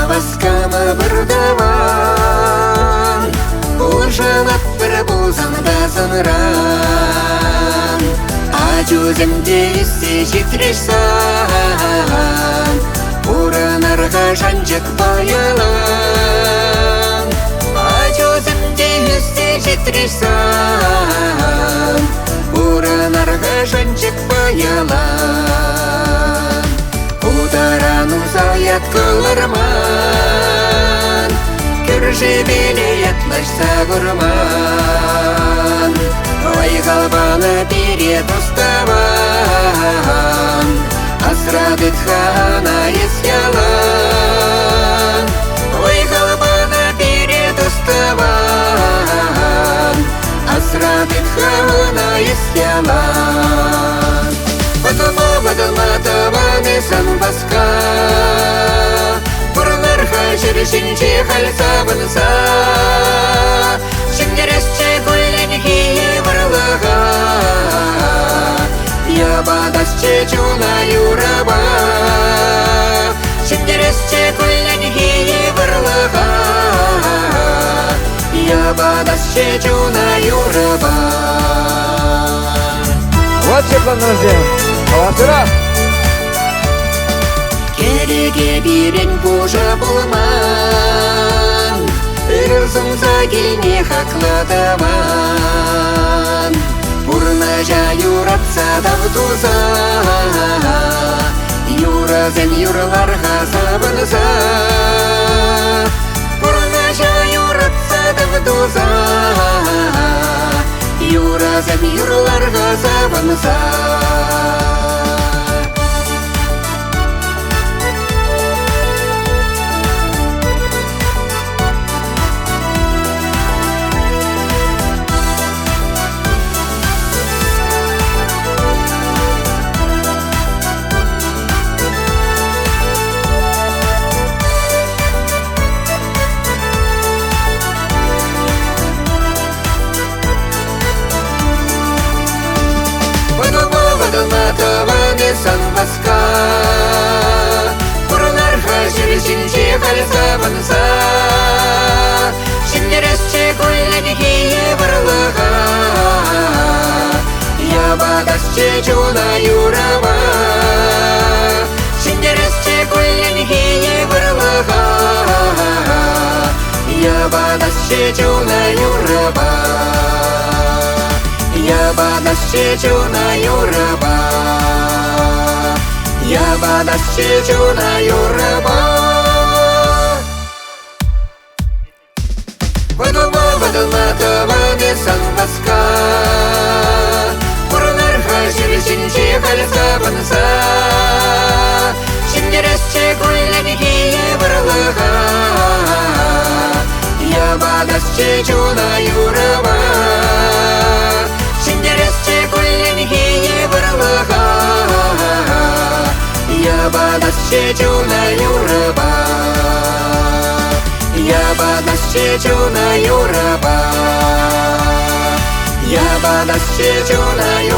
Баскама бұрдаван, ұлжалап бір бұлзанда зымыран. Ажузымде үссе жетірешсан, ұранарға жанжық баялан. Ажузымде үссе жетірешсан, ұранарға жанжық баялан. Ударан узаят кылырман, Күржебеле ятлашса гурман. Ой қалбаны бере доставан, Асрадыт хана есялан. Ой қалбаны бере доставан, Асрадыт хана есялан. Бадылма табаны санбасқа, Бұрыларға жүршінше қалса бұнса. Шындересше көлін кейі бұрылыға, Ябадасче чуна юраба. Шындересше көлін кейі бұрылыға, Ябадасче чуна юраба. Вот чепланырды, қаласыра! Кереге берен бұжа болман, Үрірсімса келме хақладаман. Бұрына жа юратса давтуза, Юразен юрларға сабынса. Бұрына жа юратса давтуза, Юразен юрларға сабынса. Бадылма санбасқа, Бұрыларға жүршінше қалса бұнса. Шындересше көлін кейі бұрылыға, Ябадасче чуна юраба. Шындересше көлін кейі бұрылыға, Ябадасче чуна юраба. Ябадасче чуна юраба, Ябадасче чуна юраба. Бадылма табаны санбасқа, Бұрыларға жүршінше қалса бұнса. Шындересше көлін кейі бұрылыға, Ябадасче чуна юраба. Шындересше көлін кейі бұрылыға, Ябадасче чуна юраба. Ябадасче чуна юраба, Ябадасче чуна юраба.